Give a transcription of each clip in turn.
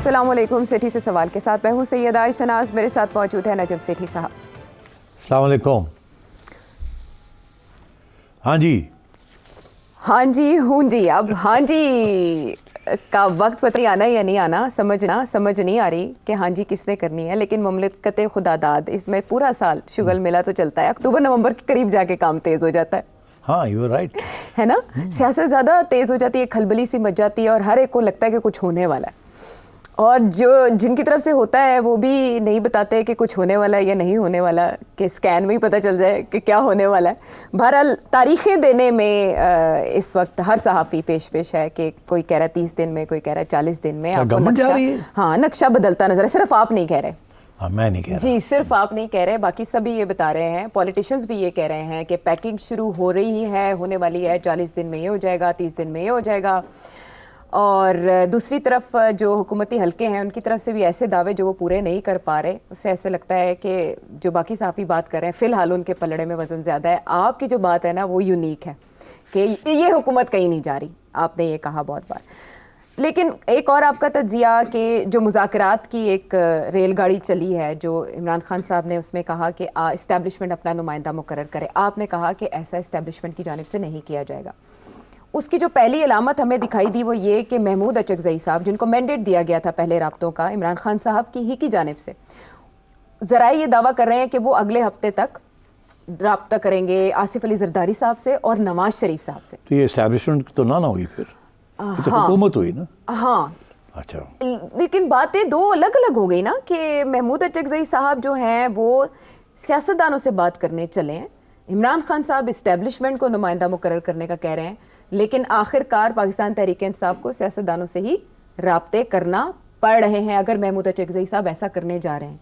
السلام علیکم. سیٹھی سے سوال کے ساتھ میں ہوں سیدہ عائشہ ناز. میرے ساتھ موجود ہے نجم سیٹھی صاحب. السلام علیکم. ہاں جی ہوں جی. اب ہاں جی کا وقت پتہ نہیں آنا یا نہیں آنا, سمجھ نہیں آ رہی کہ ہاں جی کس نے کرنی ہے. لیکن مملکت خدا داد اس میں پورا سال شگل میلہ تو چلتا ہے. اکتوبر نومبر کے قریب جا کے کام تیز ہو جاتا ہے. ہاں یو آر رائٹ ہے نا. سیاست زیادہ تیز ہو جاتی ہے, کھلبلی سی مچ جاتی ہے اور ہر ایک کو لگتا ہے کہ کچھ ہونے والا ہے. اور جن کی طرف سے ہوتا ہے وہ بھی نہیں بتاتے کہ کچھ ہونے والا ہے یا نہیں ہونے والا, کہ سکین میں ہی پتہ چل جائے کہ کیا ہونے والا ہے. بہرحال تاریخیں دینے میں اس وقت ہر صحافی پیش ہے کہ کوئی کہہ رہا ہے 30 دن میں, کوئی کہہ رہا ہے 40 دن میں. آپ کو نقشہ بدلتا نظر ہے. صرف آپ نہیں کہہ رہے. میں نہیں کہہ رہا. جی صرف آپ نہیں کہہ رہے, باقی سب بھی یہ بتا رہے ہیں. پولیٹیشنز بھی یہ کہہ رہے ہیں کہ پیکنگ شروع ہو رہی ہے, ہونے والی ہے. 40 دن میں یہ ہو جائے گا, 30 دن میں یہ ہو جائے گا. اور دوسری طرف جو حکومتی حلقے ہیں ان کی طرف سے بھی ایسے دعوے جو وہ پورے نہیں کر پا رہے. اس سے ایسے لگتا ہے کہ جو باقی صحافی بات کر رہے ہیں فی الحال ان کے پلڑے میں وزن زیادہ ہے. آپ کی جو بات ہے نا وہ یونیک ہے کہ یہ حکومت کہیں نہیں جا رہی. آپ نے یہ کہا بہت بار. لیکن ایک اور آپ کا تجزیہ کہ جو مذاکرات کی ایک ریل گاڑی چلی ہے, جو عمران خان صاحب نے اس میں کہا کہ اسٹیبلشمنٹ اپنا نمائندہ مقرر کرے. آپ نے کہا کہ ایسا اسٹیبلشمنٹ کی جانب سے نہیں کیا جائے گا. اس کی جو پہلی علامت ہمیں دکھائی دی وہ یہ کہ محمود اچکزئی صاحب, جن کو مینڈیٹ دیا گیا تھا پہلے رابطوں کا عمران خان صاحب کی جانب سے, ذرائع یہ دعویٰ کر رہے ہیں کہ وہ اگلے ہفتے تک رابطہ کریں گے آصف علی زرداری صاحب سے اور نواز شریف صاحب سے. تو یہ اسٹیبلشمنٹ تو نہ ہوئی, پھر تو حکومت ہوئی نا. ہاں اچھا, لیکن باتیں دو الگ الگ ہو گئی نا کہ محمود اچکزئی صاحب جو ہیں وہ سیاستدانوں سے بات کرنے چلے ہیں, عمران خان صاحب اسٹیبلشمنٹ کو نمائندہ مقرر کرنے کا کہہ رہے ہیں. لیکن آخر کار پاکستان تحریک انصاف کو سیاستدانوں سے ہی رابطے کرنا پڑ رہے ہیں اگر محمود اچکزئی صاحب ایسا کرنے جا رہے ہیں.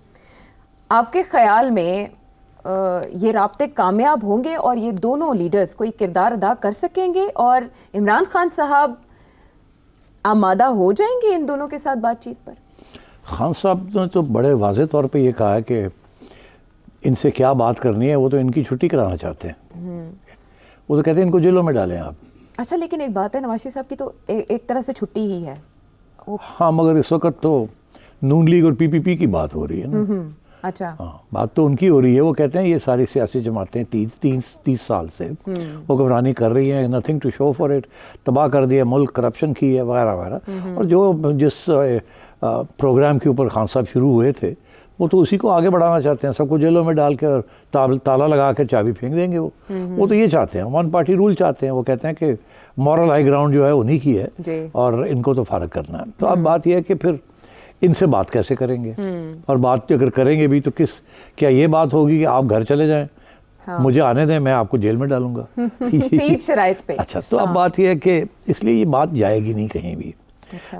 آپ کے خیال میں یہ رابطے کامیاب ہوں گے اور یہ دونوں لیڈرز کوئی کردار ادا کر سکیں گے, اور عمران خان صاحب آمادہ ہو جائیں گے ان دونوں کے ساتھ بات چیت پر؟ خان صاحب نے تو بڑے واضح طور پہ یہ کہا ہے کہ ان سے کیا بات کرنی ہے, وہ تو ان کی چھٹی کرانا چاہتے ہیں. وہ تو کہتے ہیں ان کو جیلوں میں ڈالیں آپ. اچھا, لیکن ایک بات ہے, نواز شریف صاحب کی تو ایک طرح سے چھٹی ہی ہے. ہاں مگر اس وقت تو نون لیگ اور پی پی کی بات ہو رہی ہے نا. اچھا, ہاں بات تو ان کی ہو رہی ہے. وہ کہتے ہیں یہ ساری سیاسی جماعتیں 30 سال سے وہ گھبرانی کر رہی ہیں, nothing to show for it, تباہ کر دیا ملک, کرپشن کی ہے وغیرہ وغیرہ. اور جو جس پروگرام کے اوپر خان صاحب شروع ہوئے تھے وہ تو اسی کو آگے بڑھانا چاہتے ہیں. سب کو جیلوں میں ڈال کے اور تالا لگا کے چابی پھینک دیں گے. وہ تو یہ چاہتے ہیں, ون پارٹی رول چاہتے ہیں. وہ کہتے ہیں کہ مورل ہائی گراؤنڈ جو ہے انہی کی ہے اور ان کو تو فارغ کرنا ہے. تو اب بات یہ ہے کہ پھر ان سے بات کیسے کریں گے, اور بات اگر کریں گے بھی تو کیا یہ بات ہوگی کہ آپ گھر چلے جائیں, مجھے آنے دیں, میں آپ کو جیل میں ڈالوں گا 3 شرائط پہ. اچھا, تو اب بات یہ ہے کہ اس لیے یہ بات جائے گی نہیں کہیں بھی.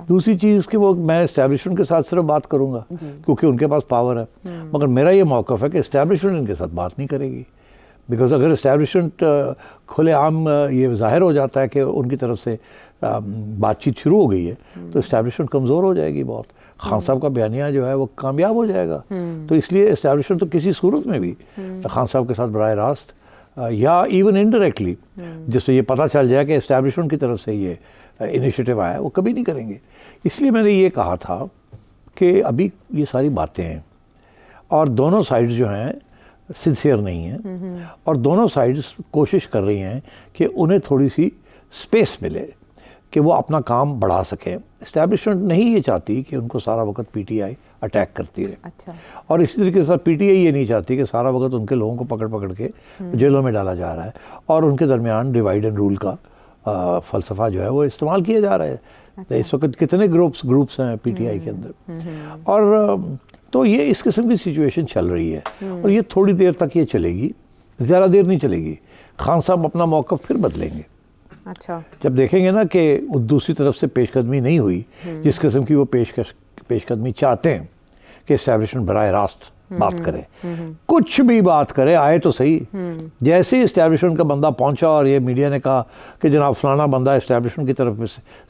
دوسری چیز کہ وہ میں اسٹیبلشمنٹ کے ساتھ صرف بات کروں گا کیونکہ ان کے پاس پاور ہے. مگر میرا یہ موقف ہے کہ اسٹیبلشمنٹ ان کے ساتھ بات نہیں کرے گی. بیکاز اگر اسٹیبلشمنٹ کھلے عام یہ ظاہر ہو جاتا ہے کہ ان کی طرف سے بات چیت شروع ہو گئی ہے تو اسٹیبلشمنٹ کمزور ہو جائے گی بہت. خان صاحب کا بیانیہ جو ہے وہ کامیاب ہو جائے گا. تو اس لیے اسٹیبلشمنٹ تو کسی صورت میں بھی خان صاحب کے ساتھ براہ راست یا ایون انڈائریکٹلی جس سے یہ پتہ چل جائے کہ اسٹیبلشمنٹ کی طرف سے یہ انیشیٹو آیا, وہ کبھی نہیں کریں گے. اس لیے میں نے یہ کہا تھا کہ ابھی یہ ساری باتیں ہیں اور دونوں سائڈز جو ہیں سنسیئر نہیں ہیں, اور دونوں سائڈز کوشش کر رہی ہیں کہ انہیں تھوڑی سی سپیس ملے کہ وہ اپنا کام بڑھا سکیں. اسٹیبلشمنٹ نہیں یہ چاہتی کہ ان کو سارا وقت پی ٹی آئی اٹیک کرتی رہے. اچھا, اور اسی طریقے سے پی ٹی آئی یہ نہیں چاہتی کہ سارا وقت ان کے لوگوں کو پکڑ کے جیلوں میں ڈالا جا رہا ہے اور ان کے درمیان ڈیوائڈ اینڈ رول کا فلسفہ جو ہے وہ استعمال کیا جا رہا ہے. اس وقت کتنے گروپس ہیں پی ٹی آئی کے اندر, اور تو یہ اس قسم کی سچویشن چل رہی ہے اور یہ تھوڑی دیر تک یہ چلے گی, زیادہ دیر نہیں چلے گی. خان صاحب اپنا موقف پھر بدلیں گے. اچھا, جب دیکھیں گے نا کہ دوسری طرف سے پیش قدمی نہیں ہوئی جس قسم کی وہ پیش قدمی چاہتے ہیں کہ اسٹیبلشمنٹ براہ راست بات کرے, کچھ بھی بات کرے, آئے تو صحیح. جیسے ہی اسٹیبلشمنٹ کا بندہ پہنچا اور یہ میڈیا نے کہا کہ جناب فلانا بندہ اسٹیبلشمنٹ کی طرف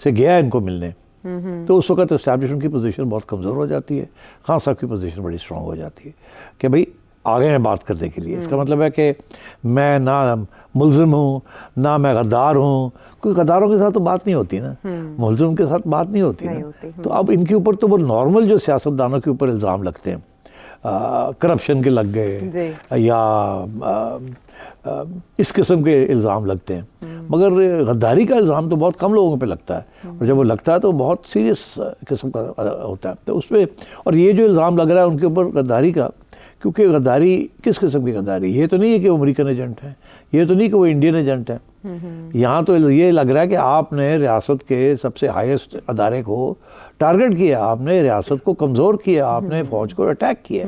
سے گیا ان کو ملنے, تو اس وقت اسٹیبلشمنٹ کی پوزیشن بہت کمزور ہو جاتی ہے, خان صاحب کی پوزیشن بڑی اسٹرانگ ہو جاتی ہے کہ بھئی آ گئے ہیں بات کرنے کے لیے. اس کا مطلب ہے کہ میں نہ ملزم ہوں نہ میں غدار ہوں. کوئی غداروں کے ساتھ تو بات نہیں ہوتی نا, ملزم کے ساتھ بات نہیں ہوتی نا. تو اب ان کے اوپر تو وہ نارمل جو سیاستدانوں کے اوپر الزام لگتے ہیں, کرپشن کے لگ گئے یا اس قسم کے الزام لگتے ہیں, مگر غداری کا الزام تو بہت کم لوگوں پہ لگتا ہے, اور جب وہ لگتا ہے تو بہت سیریس قسم کا ہوتا ہے. تو اس پہ اور یہ جو الزام لگ رہا ہے ان کے اوپر غداری کا, کیونکہ غداری کس قسم کی غداری, یہ تو نہیں ہے کہ وہ امریکن ایجنٹ ہیں, یہ تو نہیں کہ وہ انڈین ایجنٹ ہیں. یہاں تو یہ لگ رہا ہے کہ آپ نے ریاست کے سب سے ہائیسٹ ادارے کو ٹارگٹ کیا, آپ نے ریاست کو کمزور کیا, آپ نے فوج کو اٹیک کیا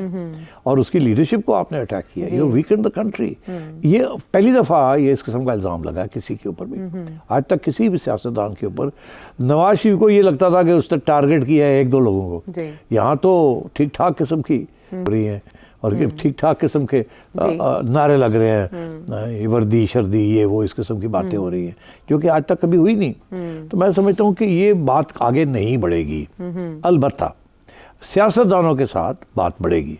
اور اس کی لیڈرشپ کو آپ نے اٹیک کیا. You weakened the country. یہ پہلی دفعہ یہ اس قسم کا الزام لگا کسی کے اوپر بھی. آج تک کسی بھی سیاستدان کے اوپر, نواز شریف کو یہ لگتا تھا کہ اس نے ٹارگٹ کیا ہے ایک دو لوگوں کو, یہاں تو ٹھیک ٹھاک قسم کی ہو رہی ہیں اور ٹھیک ٹھاک قسم کے نعرے لگ رہے ہیں, وردی شردی یہ وہ اس قسم کی باتیں ہو رہی ہیں جو کہ آج تک کبھی ہوئی نہیں. تو میں سمجھتا ہوں کہ یہ بات آگے نہیں بڑھے گی. البتہ سیاستدانوں کے ساتھ بات بڑھے گی,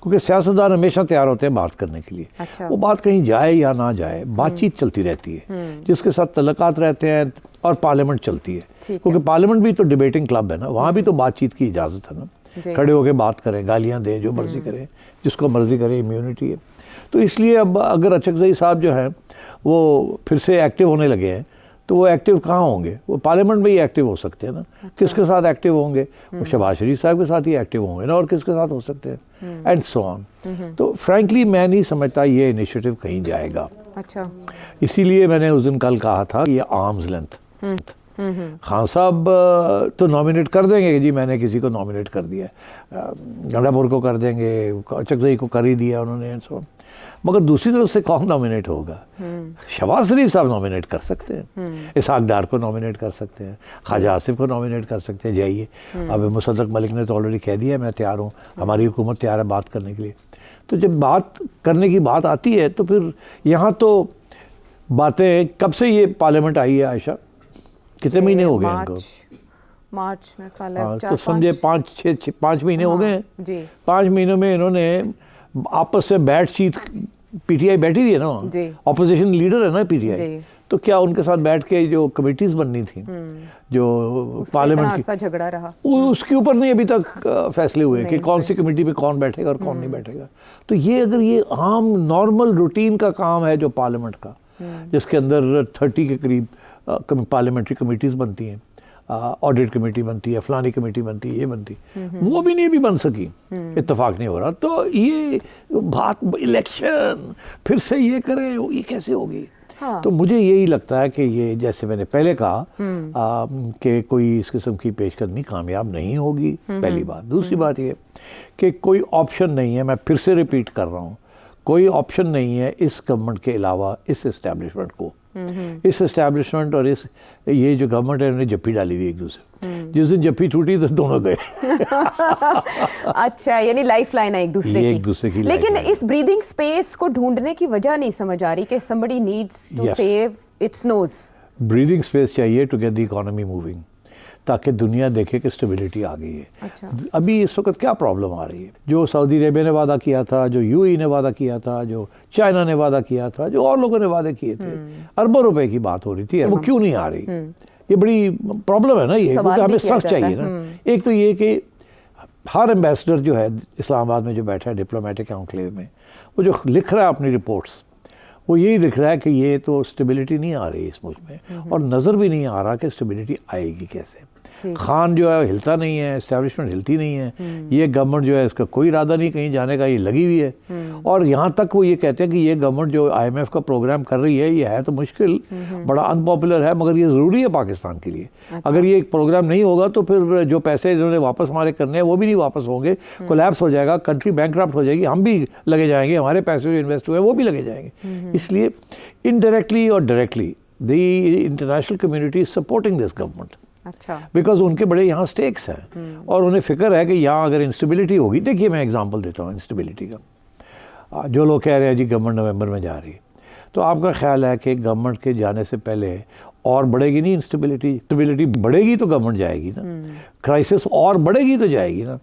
کیونکہ سیاستدان ہمیشہ تیار ہوتے ہیں بات کرنے کے لیے. وہ بات کہیں جائے یا نہ جائے, بات چیت چلتی رہتی ہے, جس کے ساتھ تعلقات رہتے ہیں, اور پارلیمنٹ چلتی ہے, کیونکہ پارلیمنٹ بھی تو ڈیبیٹنگ کلب ہے نا, وہاں بھی تو بات چیت کی اجازت ہے نا. کھڑے ہو کے بات کریں, گالیاں دیں, جو مرضی کریں, جس کو مرضی کریں, امیونٹی ہے. تو اس لیے اب اگر اچکزئی صاحب جو ہیں وہ پھر سے ایکٹیو ہونے لگے ہیں, تو وہ ایکٹیو کہاں ہوں گے؟ وہ پارلیمنٹ میں ہی ایکٹیو ہو سکتے ہیں نا. کس کے ساتھ ایکٹیو ہوں گے؟ وہ شہباز شریف صاحب کے ساتھ ہی ایکٹیو ہوں گے نا, اور کس کے ساتھ ہو سکتے ہیں, اینڈ سو آن. تو فرینکلی میں نہیں سمجھتا یہ انیشیٹو کہیں جائے گا. اسی لیے میں نے اس دن کل کہا تھا یہ آرمز لینتھ. خان صاحب تو نامینیٹ کر دیں گے کہ جی میں نے کسی کو نامینیٹ کر دیا ہے, گنڈا پور کو کر دیں گے, اچکزئی کو کر ہی دیا انہوں نے, مگر دوسری طرف سے کون نامینیٹ ہوگا؟ شہباز شریف صاحب نامینیٹ کر سکتے ہیں, اسحاق ڈار کو نامینیٹ کر سکتے ہیں, خواجہ آصف کو نامینیٹ کر سکتے ہیں, جائیے. اب مصدق ملک نے تو آلریڈی کہہ دیا میں تیار ہوں, ہماری حکومت تیار ہے بات کرنے کے لیے. تو جب بات کرنے کی بات آتی ہے تو پھر یہاں تو باتیں کب سے یہ پارلیمنٹ آئی ہے عائشہ؟ کتنے مہینے ہو گئے ان کو؟ مارچ میں تو سمجھے 5 مہینے ہو گئے ہیں. 5 مہینوں میں انہوں نے آپس سے بیٹھ چیت, پی ٹی آئی بیٹھی ہوئی ہے نا, اپوزیشن لیڈر ہے نا پی ٹی آئی, تو کیا ان کے ساتھ بیٹھ کے جو کمیٹیز بننی تھیں, جو پارلیمنٹ کی جھگڑا رہا, اس کے اوپر نہیں ابھی تک فیصلے ہوئے کہ کون سی کمیٹی پہ کون بیٹھے گا اور کون نہیں بیٹھے گا. تو یہ اگر یہ عام نارمل روٹین کا کام ہے جو پارلیمنٹ کا, جس کے اندر 30 کے قریب پارلیمنٹری کمیٹیز بنتی ہیں, آڈٹ کمیٹی بنتی ہے, فلانی کمیٹی بنتی ہے, یہ بنتی, وہ بھی نہیں بن سکی, اتفاق نہیں ہو رہا. تو یہ بات الیکشن پھر سے یہ کریں, یہ کیسے ہوگی؟ تو مجھے یہی لگتا ہے کہ یہ جیسے میں نے پہلے کہا کہ کوئی اس قسم کی پیش قدمی کامیاب نہیں ہوگی, پہلی بات. دوسری بات یہ کہ کوئی آپشن نہیں ہے, میں پھر سے ریپیٹ کر رہا ہوں, کوئی آپشن نہیں ہے اس گورنمنٹ کے علاوہ اس اسٹیبلشمنٹ کو. اس اسٹیبلشمنٹ اور یہ جو گورنمنٹ ہے انہوں نے جپی ڈالی ہوئی ایک دوسرے, جس دن جپی ٹوٹی تو دونوں گئے. اچھا, یعنی لائف لائن ہے ایک دوسرے کی. لیکن اس بریدنگ سپیس کو ڈھونڈنے کی وجہ نہیں سمجھ آ رہی کہ somebody needs to save its nose. Breathing space چاہیے to get the economy moving, تاکہ دنیا دیکھے کہ اسٹیبلٹی آ گئی ہے. ابھی اس وقت کیا پرابلم آ رہی ہے؟ جو سعودی عربیہ نے وعدہ کیا تھا, جو یو اے نے وعدہ کیا تھا, جو چائنا نے وعدہ کیا تھا, جو اور لوگوں نے وعدے کیے تھے, اربوں روپے کی بات ہو رہی تھی, وہ کیوں نہیں آ رہی؟ یہ بڑی پرابلم ہے نا, یہ کیونکہ ہمیں سخت چاہیے نا. ایک تو یہ کہ ہر ایمبیسڈر جو ہے اسلام آباد میں جو بیٹھا ہے ڈپلومیٹک انکلیو میں, وہ جو لکھ رہا ہے اپنی رپورٹس, وہ یہی لکھ رہا ہے کہ یہ تو اسٹیبلٹی نہیں آ رہی اس ملک میں, اور نظر بھی نہیں آ رہا کہ اسٹیبلٹی آئے گی کیسے. خان جو ہے ہلتا نہیں ہے, اسٹیبلشمنٹ ہلتی نہیں ہے, یہ گورنمنٹ جو ہے اس کا کوئی ارادہ نہیں کہیں جانے کا, یہ لگی ہوئی ہے. اور یہاں تک وہ یہ کہتے ہیں کہ یہ گورنمنٹ جو آئی ایم ایف کا پروگرام کر رہی ہے یہ ہے تو مشکل, بڑا ان پاپولر ہے, مگر یہ ضروری ہے پاکستان کے لیے. اگر یہ پروگرام نہیں ہوگا تو پھر جو پیسے انہوں نے واپس ہمارے کرنے ہیں وہ بھی نہیں واپس ہوں گے, کولیپس ہو جائے گا, کنٹری بینکرپٹ ہو جائے گی, ہم بھی لگے جائیں گے, ہمارے پیسے جو انویسٹ ہوئے وہ بھی لگے جائیں گے. اس لیے انڈائریکٹلی اور directly the international community is supporting this government, because ان کے بڑے یہاں سٹیکس ہیں, اور انہیں فکر ہے کہ یہاں اگر انسٹیبلٹی ہوگی. دیکھیے میں ایگزامپل دیتا ہوں انسٹیبلٹی کا. جو لوگ کہہ رہے ہیں جی گورنمنٹ نومبر میں جا رہی ہے, تو آپ کا خیال ہے کہ گورنمنٹ کے جانے سے پہلے اور بڑھے گی نہیں انسٹیبلٹی بڑھے گی تو گورنمنٹ جائے گی نا, کرائسس اور بڑھے گی تو جائے گی نا.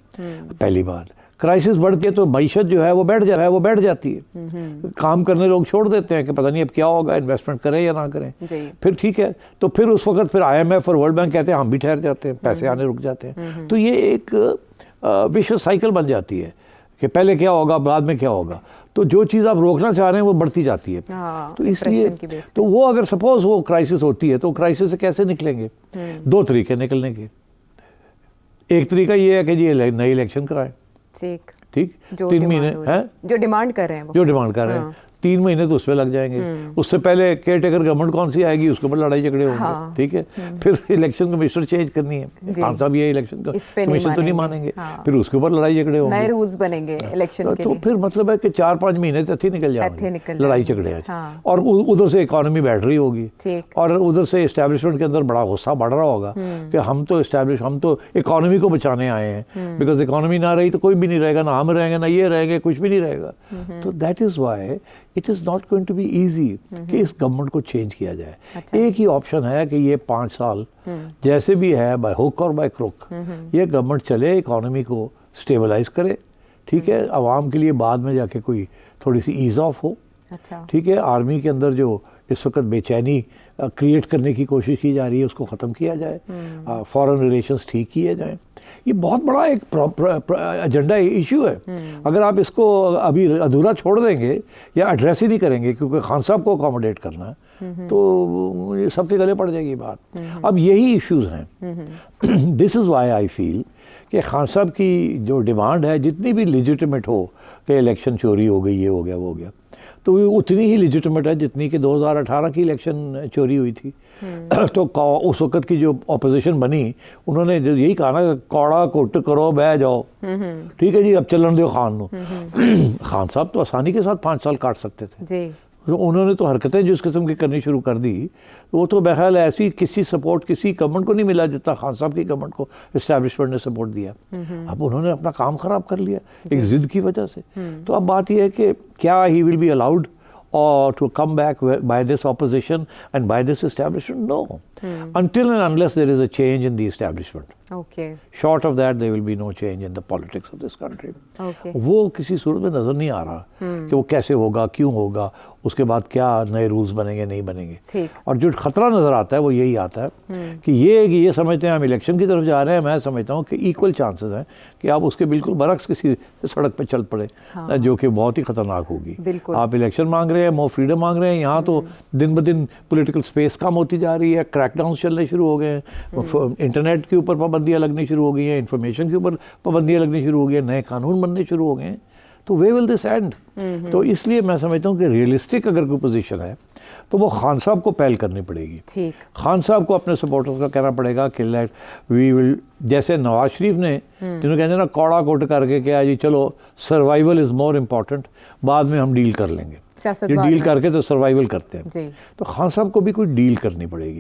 پہلی بات, کرائسس بڑھتی ہے تو معیشت جو ہے وہ بیٹھ جاتی ہے, کام کرنے لوگ چھوڑ دیتے ہیں کہ پتہ نہیں اب کیا ہوگا, انویسٹمنٹ کریں یا نہ کریں. پھر ٹھیک ہے, تو پھر اس وقت پھر IMF اور ورلڈ بینک کہتے ہیں ہم بھی ٹھہر جاتے ہیں, پیسے آنے رک جاتے ہیں. تو یہ ایک ویشس سائیکل بن جاتی ہے کہ پہلے کیا ہوگا بعد میں کیا ہوگا, تو جو چیز آپ روکنا چاہ رہے ہیں وہ بڑھتی جاتی ہے. تو اس لیے تو وہ اگر سپوز وہ کرائسس ہوتی ہے تو کرائسس سے کیسے نکلیں گے؟ 2 طریقے نکلنے کے. ایک طریقہ یہ ہے کہ جی نئی الیکشن کرائیں, ٹھیک 3 مہینے جو ڈیمانڈ کر رہے ہیں 3 مہینے تو اس پہ لگ جائیں گے. اس سے پہلے کیئر ٹیکر گورنمنٹ کون سی آئے گی, اس کے اوپر لڑائی جھگڑے ہوں گے, ٹھیک ہے. پھر الیکشن کمشنر چینج کرنی ہے, خان صاحب یہ الیکشن کمیشن تو نہیں مانیں گے, پھر اس کے اوپر لڑائی جھگڑے ہوں گے, نئے رولز بنیں گے الیکشن کے. تو پھر مطلب ہے کہ 4-5 مہینے تک ہی نکل جائیں گے لڑائی جھگڑے, اور ادھر سے اکانومی بیٹھ رہی ہوگی, اور ادھر سے اسٹیبلشمنٹ کے اندر بڑا غصہ بڑھ رہا ہوگا کہ ہم تو اکانومی کو بچانے آئے ہیں, بیکاز اکانومی نہ رہی تو کوئی بھی نہیں رہے گا, نہ ہم رہیں گے نہ یہ رہیں گے, کچھ بھی نہیں رہے گا. تو that is why it is not going to be easy کہ اس گورنمنٹ کو چینج کیا جائے. ایک ہی آپشن ہے کہ یہ 5 سال جیسے بھی ہے بائی ہک اور بائی کروک یہ گورنمنٹ چلے, اکانومی کو اسٹیبلائز کرے, ٹھیک ہے, عوام کے لیے بعد میں جا کے کوئی تھوڑی سی ایز آف ہو, ٹھیک ہے. آرمی کے اندر جو اس وقت بے چینی کریٹ کرنے کی کوشش کی جا رہی ہے اس کو ختم کیا جائے, فارن ریلیشنز ٹھیک کیے جائیں. یہ بہت بڑا ایک ایجنڈا ایشو ہے. اگر آپ اس کو ابھی ادھورا چھوڑ دیں گے یا ایڈریس ہی نہیں کریں گے کیونکہ خان صاحب کو اکاموڈیٹ کرنا ہے تو یہ سب کے گلے پڑ جائے گی بات. اب یہی ایشوز ہیں. دس از وائی آئی فیل کہ خان صاحب کی جو ڈیمانڈ ہے جتنی بھی لیجیٹمیٹ ہو کہ الیکشن چوری ہو گئی, یہ ہو گیا وہ ہو گیا, تو وہ اتنی ہی لیجیٹمیٹ ہے جتنی کہ 2018 کی الیکشن چوری ہوئی تھی. تو اس وقت کی جو اپوزیشن بنی انہوں نے یہی کہا نا کہ کوڑا کٹ کرو بہ جاؤ, ٹھیک ہے جی اب چلن دو خان نو. خان صاحب تو آسانی کے ساتھ 5 سال کاٹ سکتے تھے, انہوں نے تو حرکتیں جس قسم کی کرنی شروع کر دی, وہ تو بہرحال ایسی کسی سپورٹ کسی گورنمنٹ کو نہیں ملا جتنا خان صاحب کی گورنمنٹ کو اسٹیبلشمنٹ نے سپورٹ دیا. اب انہوں نے اپنا کام خراب کر لیا ایک ضد کی وجہ سے. تو اب بات یہ ہے کہ کیا he will be allowed or to come back by this opposition and by this establishment? No. Until and unless there is a change in the establishment. Okay. Short of that, there will be no change in the politics of this country. Okay. وہ کسی صورت میں نظر نہیں آ رہا کہ وہ کیسے ہوگا, کیوں ہوگا, اس کے بعد کیا نئے رولز بنیں گے نہیں بنیں گے. اور جو خطرہ نظر آتا ہے وہ یہی آتا ہے کہ یہ سمجھتے ہیں ہم الیکشن کی طرف جا رہے ہیں. میں سمجھتا ہوں کہ ایکول چانسز ہیں کہ آپ اس کے بالکل برعکس کسی سڑک پہ چل پڑے, جو کہ بہت ہی خطرناک ہوگی. آپ الیکشن مانگ رہے ہیں, مور فریڈم مانگ رہے ہیں, یہاں تو دن بدن پولیٹیکل سپیس کم ہوتی جا رہی ہے, کریک ڈاؤنس چلنے شروع ہو گئے ہیں, انٹرنیٹ کے اوپر پابندیاں لگنی شروع ہو گئی ہیں, انفارمیشن کے اوپر پابندیاں لگنی شروع ہو گئی ہیں, نئے قانون بننے شروع ہو گئے ہیں. تو وے ول دس اینڈ. تو اس لیے میں سمجھتا ہوں کہ ریئلسٹک اگر کوئی پوزیشن ہے تو وہ خان صاحب کو پہل کرنی پڑے گی. خان صاحب کو اپنے سپورٹرز کا کہنا پڑے گا کہ وی ول, جیسے نواز شریف نے جنہوں کہتے ہیں نا کوڑا کوٹ کر کے کیا جی چلو سروائیول از مور امپورٹنٹ, بعد میں ہم ڈیل کر لیں گے, یہ ڈیل کر کے تو سروائیول کرتے ہیں. تو خان صاحب کو بھی کوئی ڈیل کرنی پڑے گی.